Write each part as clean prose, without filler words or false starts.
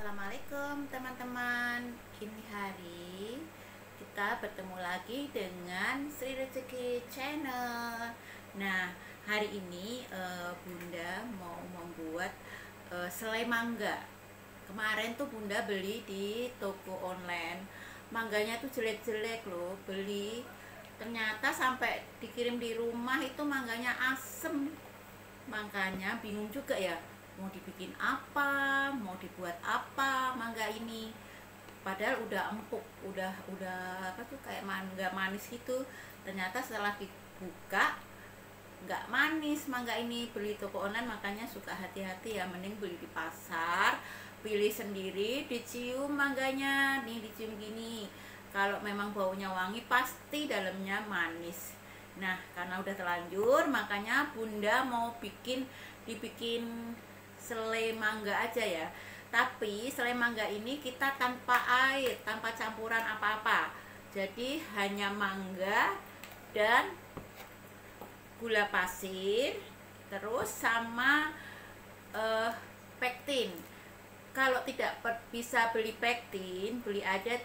Assalamualaikum teman-teman. Ini hari kita bertemu lagi dengan Sri Rezeki Channel. Nah, hari ini Bunda mau membuat selai mangga. Kemarin tuh Bunda beli di toko online. Mangganya tuh jelek-jelek loh, beli. Ternyata sampai dikirim di rumah itu mangganya asem. Makanya bingung juga ya, mau dibikin apa, mau dibuat apa mangga ini. Padahal udah empuk, udah apa tuh, kayak mangga manis gitu. Ternyata setelah dibuka nggak manis mangga ini. Beli toko online makanya suka hati-hati ya, mending beli di pasar, pilih sendiri, dicium mangganya nih, dicium gini. Kalau memang baunya wangi pasti dalamnya manis. Nah, karena udah terlanjur makanya Bunda mau dibikin selai mangga aja ya. Tapi selai mangga ini kita tanpa air, tanpa campuran apa-apa. Jadi hanya mangga dan gula pasir, terus sama pektin. Kalau tidak bisa beli pektin, beli aja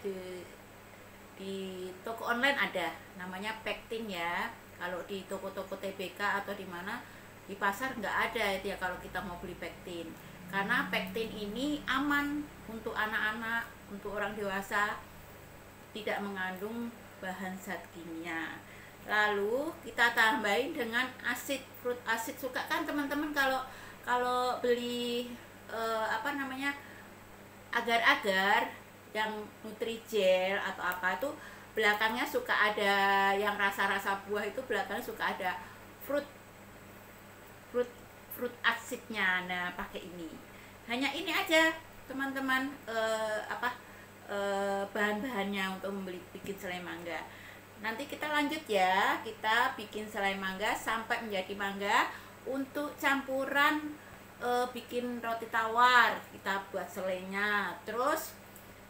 di toko online ada, namanya pektin ya. Kalau di toko-toko TBK atau di mana, di pasar nggak ada itu ya kalau kita mau beli pektin. Karena pektin ini aman untuk anak-anak, untuk orang dewasa, tidak mengandung bahan zat kimia. Lalu kita tambahin dengan asid, fruit asid. Suka kan teman-teman kalau beli apa namanya, agar-agar yang Nutrijel atau apa itu belakangnya suka ada yang rasa-rasa buah, itu belakangnya suka ada fruit asidnya. Nah, pakai ini. Hanya ini aja teman-teman, bahan-bahannya untuk bikin selai mangga. Nanti kita lanjut ya, kita bikin selai mangga sampai menjadi mangga. Untuk campuran bikin roti tawar, kita buat selainya. Terus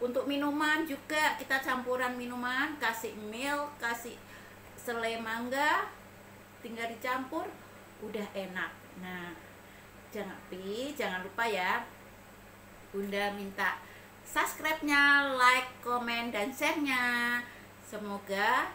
untuk minuman juga kita campuran minuman, kasih milk, kasih selai mangga, tinggal dicampur, udah enak. Nah, jangan lupa ya, Bunda minta subscribe-nya, like, komen, dan share-nya. Semoga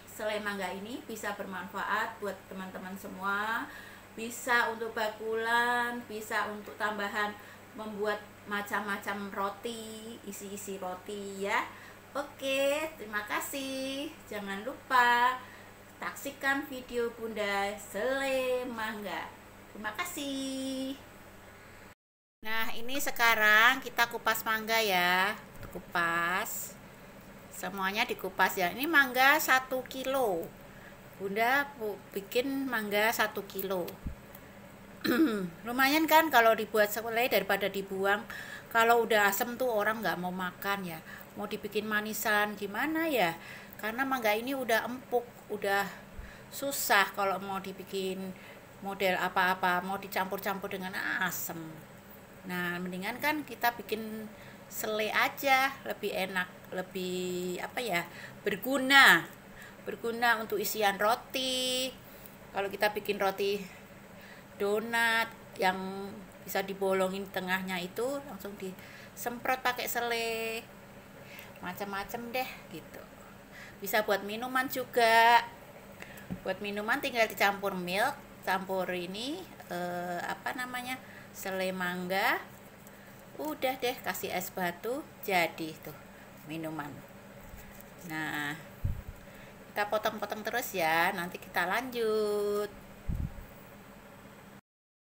selai mangga ini bisa bermanfaat buat teman-teman semua. Bisa untuk bakulan, bisa untuk tambahan membuat macam-macam roti, isi-isi roti ya. Oke, terima kasih. Jangan lupa saksikan video Bunda selai mangga. Terima kasih. Nah, ini sekarang kita kupas mangga ya. Kupas. Semuanya dikupas ya. Ini mangga 1 kilo. Bunda bikin mangga 1 kilo. Lumayan kan kalau dibuat selai daripada dibuang. Kalau udah asem tuh orang nggak mau makan ya, mau dibikin manisan gimana ya, karena mangga ini udah empuk, udah susah kalau mau dibikin model apa-apa, mau dicampur-campur dengan asem. Nah, mendingan kan kita bikin selai aja, lebih enak, lebih apa ya, berguna untuk isian roti. Kalau kita bikin roti donat yang bisa dibolongin tengahnya, itu langsung disemprot pakai selai, macam-macam deh gitu. Bisa buat minuman juga. Buat minuman tinggal dicampur milk, campur ini apa namanya, selai mangga, udah deh kasih es batu, jadi tuh minuman. Nah, kita potong-potong terus ya, nanti kita lanjut.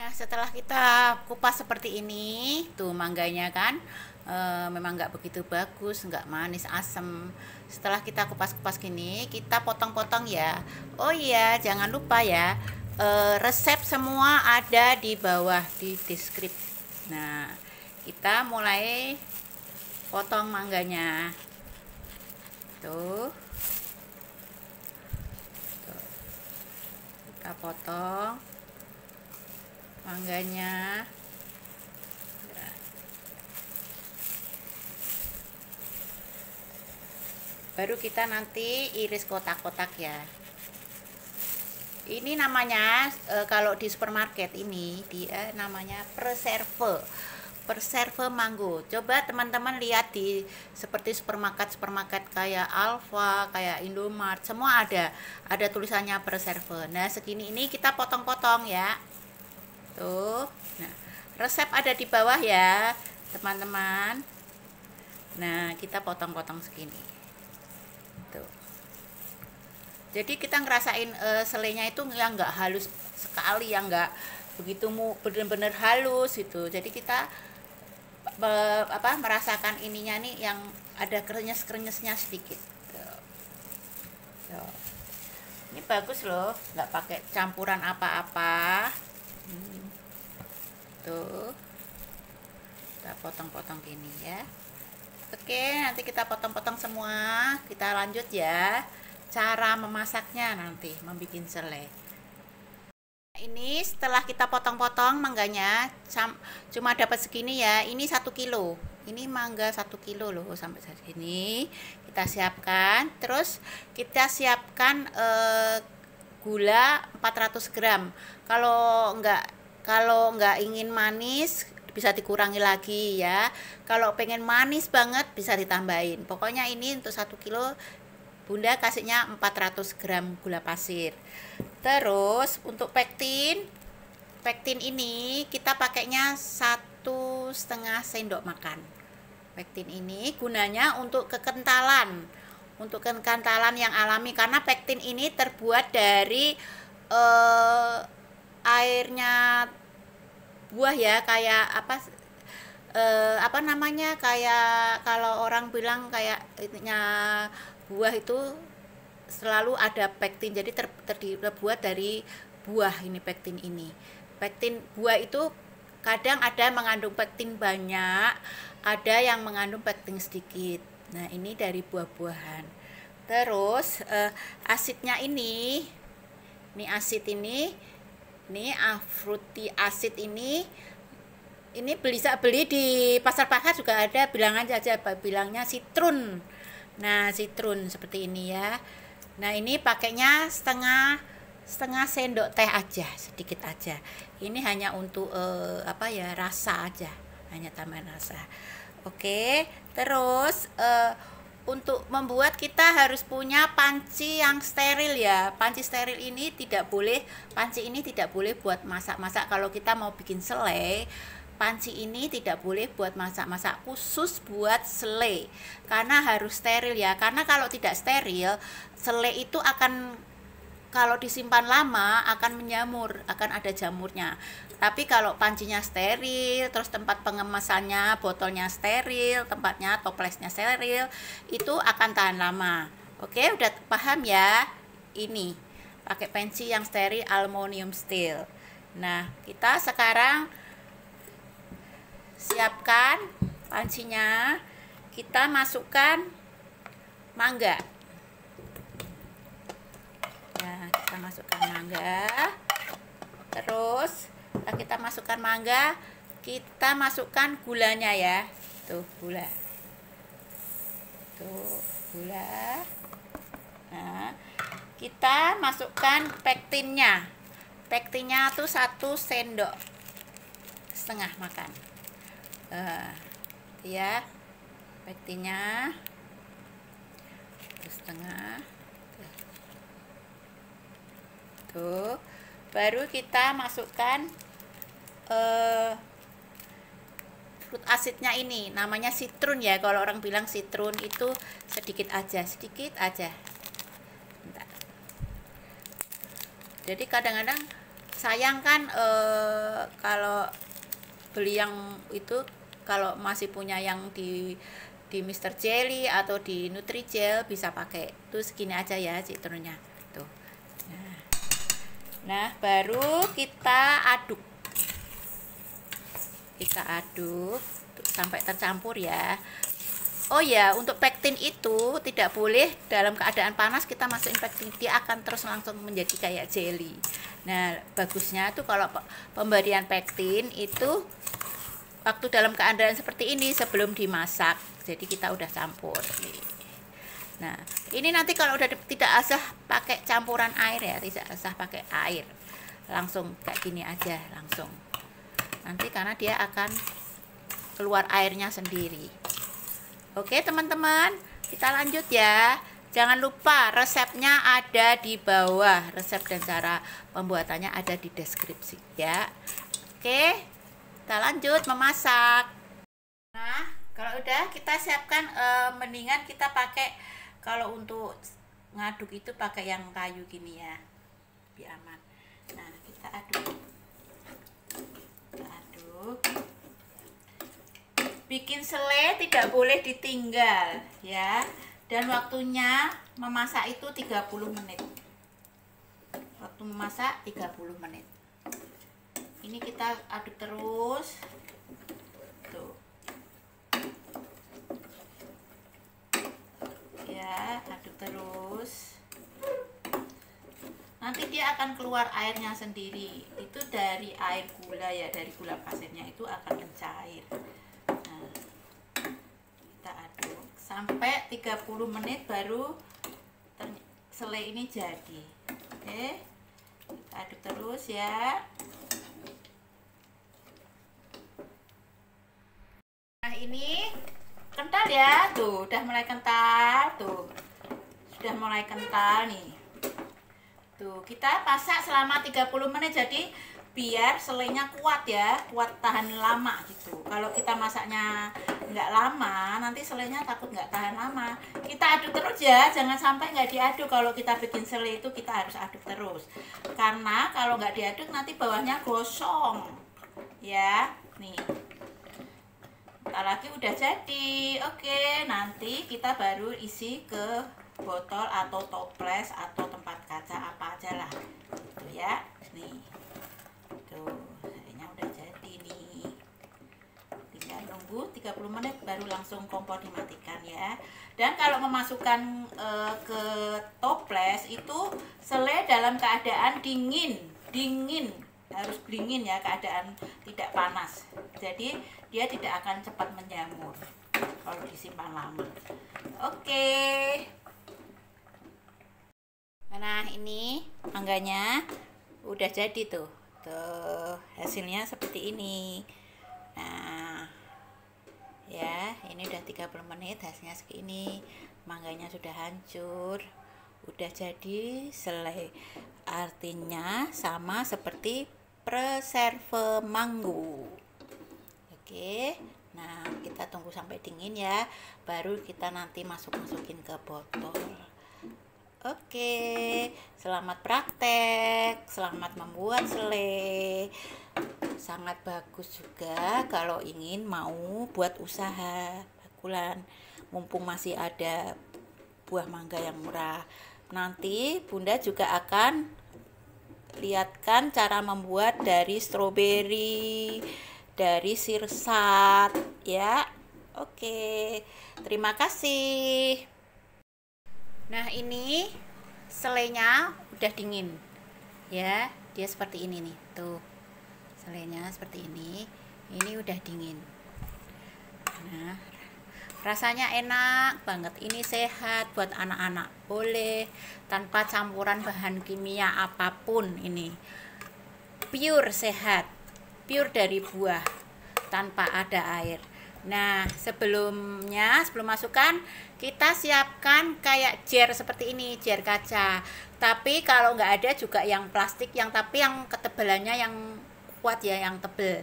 Nah, setelah kita kupas seperti ini, tuh mangganya kan memang nggak begitu bagus, nggak manis, asem. Setelah kita kupas-kupas gini, kita potong-potong ya. Oh iya, jangan lupa ya, resep semua ada di bawah di deskripsi. Nah, kita mulai potong mangganya. Tuh. Kita potong mangganya. Baru kita nanti iris kotak-kotak ya. Ini namanya kalau di supermarket ini dia namanya preserve. per serve mango. Coba teman-teman lihat di seperti supermarket kayak Alfa, kayak Indomart, semua ada tulisannya per serve. Nah, segini ini kita potong-potong ya. Tuh. Nah, resep ada di bawah ya, teman-teman. Nah, kita potong-potong segini. Tuh. Jadi kita ngerasain selainya itu yang enggak halus sekali, yang enggak begitu bener-bener halus gitu. Jadi kita merasakan ininya nih yang ada krenyes-krenyesnya sedikit. Tuh. Ini bagus loh, nggak pakai campuran apa-apa. Tuh, kita potong-potong gini ya. Oke, nanti kita potong-potong semua. Kita lanjut ya cara memasaknya, nanti membuat selai. Ini setelah kita potong-potong mangganya cuma dapat segini ya. Ini 1 kilo. Ini mangga 1 kilo loh sampai segini. Kita siapkan. Terus kita siapkan gula 400 gram. Kalau enggak ingin manis bisa dikurangi lagi ya. Kalau pengen manis banget bisa ditambahin. Pokoknya ini untuk 1 kilo Bunda kasihnya 400 gram gula pasir. Terus untuk pektin ini kita pakainya 1,5 sendok makan. Pektin ini gunanya untuk kekentalan yang alami, karena pektin ini terbuat dari airnya buah ya, kayak apa namanya, kayak kalau orang bilang kayak itunya buah itu selalu ada pektin. Jadi terbuat dari buah ini pektin ini. Pektin buah itu kadang ada mengandung pektin banyak, ada yang mengandung pektin sedikit. Nah, ini dari buah-buahan. Terus asidnya ini asid ini fruity acid ini bisa beli di pasar-pasar juga ada, bilangnya sitrun. Nah, sitrun seperti ini ya. Nah, ini pakainya setengah sendok teh aja, sedikit aja. Ini hanya untuk rasa aja, hanya tambahan rasa. Oke, terus untuk membuat kita harus punya panci yang steril ya. Panci ini tidak boleh buat masak-masak. Kalau kita mau bikin selai, panci ini tidak boleh buat masak-masak, khusus buat selai, karena harus steril ya. Karena kalau tidak steril, selai itu kalau disimpan lama akan menyamur, akan ada jamurnya. Tapi kalau pancinya steril, terus tempat pengemasannya, botolnya steril, tempatnya toplesnya steril, itu akan tahan lama. Oke, udah paham ya? Ini pakai panci yang steril, aluminium steel. Nah, kita sekarang siapkan pancinya. Kita masukkan mangga. Nah, kita masukkan mangga. Terus kita masukkan mangga, kita masukkan gulanya ya. Tuh, gula. Tuh, gula. Nah, kita masukkan pektinnya. Pektinnya tuh 1,5 sendok makan. Ya, pektinnya 1,5. Tuh, baru kita masukkan fruit acidnya ini, namanya sitrun ya. Kalau orang bilang sitrun itu sedikit aja. Bentar. Jadi kadang-kadang sayang kan kalau beli yang itu, kalau masih punya yang di Mr. Jelly atau di Nutrijel bisa pakai. Itu segini aja ya citrunnya. Tuh. Nah, baru kita aduk. Kita aduk sampai tercampur ya. Oh ya, untuk pektin itu tidak boleh dalam keadaan panas kita masukin pektin, dia akan terus langsung menjadi kayak jelly. Nah, bagusnya tuh kalau pemberian pektin itu waktu dalam keadaan seperti ini sebelum dimasak. Jadi kita udah campur. Nah, ini nanti kalau udah tidak usah pakai campuran air ya, tidak usah pakai air. Langsung kayak gini aja langsung. Nanti karena dia akan keluar airnya sendiri. Oke teman-teman, kita lanjut ya. Jangan lupa resepnya ada di bawah. Resep dan cara pembuatannya ada di deskripsi ya. Oke, kita lanjut memasak. Nah, kalau udah kita siapkan, mendingan kita pakai, kalau untuk ngaduk itu pakai yang kayu gini ya, biar aman. Nah, kita aduk. Bikin selai tidak boleh ditinggal ya. Dan waktunya memasak itu 30 menit. Waktu memasak 30 menit. Ini kita aduk terus. Tuh. Ya, aduk terus. Nanti dia akan keluar airnya sendiri. Itu dari air gula ya, dari gula pasirnya itu akan mencair. Sampai 30 menit baru selai ini jadi. Oke, kita aduk terus ya. Nah, ini kental ya, tuh udah mulai kental, tuh sudah mulai kental nih. Tuh, kita pasak selama 30 menit, jadi biar selainya kuat ya, kuat tahan lama gitu. Kalau kita masaknya nggak lama, nanti selainya takut nggak tahan lama. Kita aduk terus ya, jangan sampai nggak diaduk. Kalau kita bikin selai itu kita harus aduk terus, karena kalau nggak diaduk nanti bawahnya gosong ya. Nih, bentar lagi udah jadi. Oke, nanti kita baru isi ke botol atau toples atau tempat kaca apa aja lah gitu ya. Nih, tuh kayaknya udah jadi nih, tinggal nunggu 30 menit baru langsung kompor dimatikan ya. Dan kalau memasukkan ke toples itu selai dalam keadaan dingin, harus dingin ya, keadaan tidak panas, jadi dia tidak akan cepat menjamur kalau disimpan lama. Oke. Nah, ini mangganya udah jadi tuh. Tuh, hasilnya seperti ini. Nah, ya, ini udah 30 menit, hasilnya segini. Mangganya sudah hancur. Udah jadi selai. Artinya sama seperti preserve manggo. Oke. Nah, kita tunggu sampai dingin ya, baru kita nanti masukin ke botol. Oke, selamat praktek, selamat membuat selai. Sangat bagus juga kalau ingin mau buat usaha bakulan, mumpung masih ada buah mangga yang murah. Nanti Bunda juga akan lihatkan cara membuat dari stroberi, dari sirsat ya. Oke, terima kasih. Nah, ini selainya udah dingin ya, dia seperti ini nih, tuh selainya seperti ini udah dingin. Nah, rasanya enak banget, ini sehat buat anak-anak, boleh tanpa campuran bahan kimia apapun. Ini pure sehat, pure dari buah tanpa ada air. Nah, sebelum masukkan, kita siapkan kayak jar seperti ini, jar kaca. Tapi kalau nggak ada juga yang plastik, tapi yang ketebalannya yang kuat ya, yang tebel.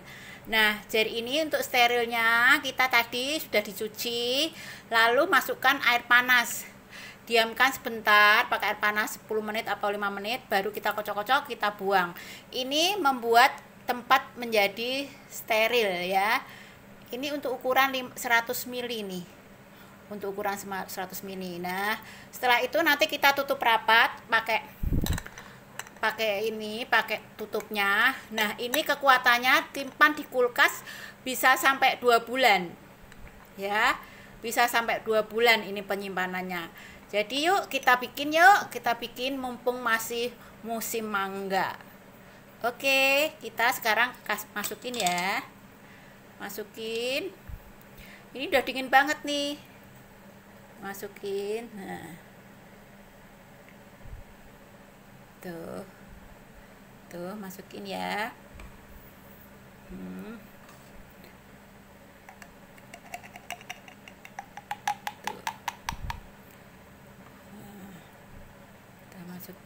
Nah, jar ini untuk sterilnya kita tadi sudah dicuci, lalu masukkan air panas. Diamkan sebentar pakai air panas 10 menit atau 5 menit, baru kita kocok-kocok, kita buang. Ini membuat tempat menjadi steril ya. Ini untuk ukuran 100 ml nih. Untuk ukuran 100 ml. Nah, setelah itu nanti kita tutup rapat pakai tutupnya. Nah, ini kekuatannya simpan di kulkas bisa sampai 2 bulan. Ya, bisa sampai 2 bulan ini penyimpanannya. Jadi yuk kita bikin mumpung masih musim mangga. Oke, kita sekarang masukin ya. Masukin. Ini udah dingin banget nih. Masukin. Nah. Tuh masukin ya.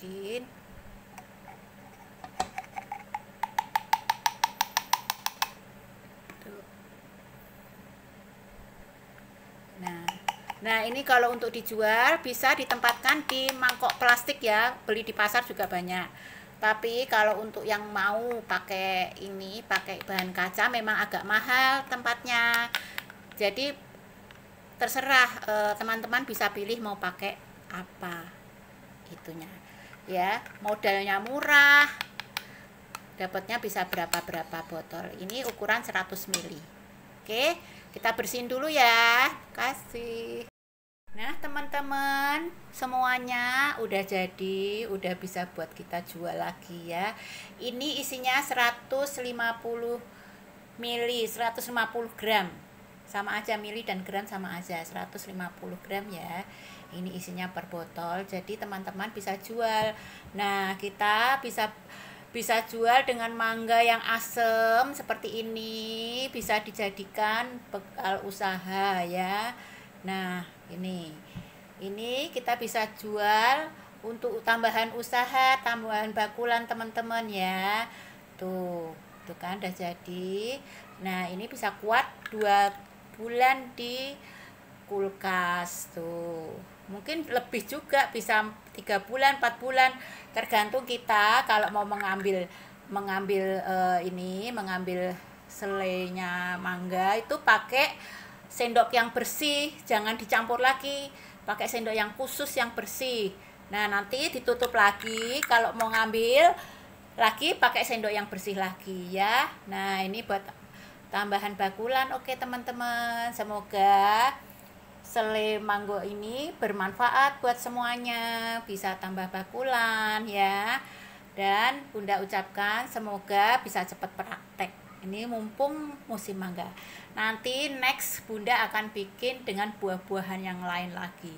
bikin. Tuh. Nah ini kalau untuk dijual bisa ditempatkan di mangkok plastik ya, beli di pasar juga banyak. Tapi kalau untuk yang mau pakai ini, pakai bahan kaca memang agak mahal tempatnya. Jadi terserah teman-teman bisa pilih mau pakai apa itunya. Ya, modalnya murah. Dapatnya bisa berapa botol. Ini ukuran 100 ml. Oke, kita bersihin dulu ya. Kasih. Nah teman-teman, semuanya udah jadi, udah bisa buat kita jual lagi ya. Ini isinya 150 ml, 150 gram. Sama aja, mili dan gram sama aja, 150 gram ya. Ini isinya per botol, jadi teman-teman bisa jual. Nah kita bisa jual dengan mangga yang asem seperti ini, bisa dijadikan bekal usaha ya. Nah ini kita bisa jual untuk tambahan usaha, tambahan bakulan teman-teman ya. Tuh kan udah jadi. Nah ini bisa kuat 2 bulan di kulkas tuh. Mungkin lebih juga, bisa 3 bulan 4 bulan, tergantung kita. Kalau mau mengambil selainya mangga itu pakai sendok yang bersih, jangan dicampur lagi, pakai sendok yang khusus yang bersih. Nah nanti ditutup lagi, kalau mau ngambil lagi pakai sendok yang bersih lagi ya. Nah ini buat tambahan bakulan. Oke teman-teman, semoga selai mangga ini bermanfaat buat semuanya, bisa tambah bakulan ya. Dan Bunda ucapkan semoga bisa cepat praktek. Ini mumpung musim mangga. Nanti next Bunda akan bikin dengan buah-buahan yang lain lagi.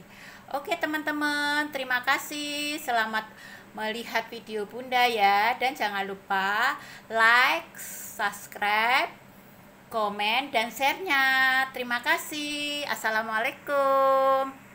Oke teman-teman, terima kasih. Selamat melihat video Bunda ya. Dan jangan lupa like, subscribe, komen, dan share-nya. Terima kasih. Assalamualaikum.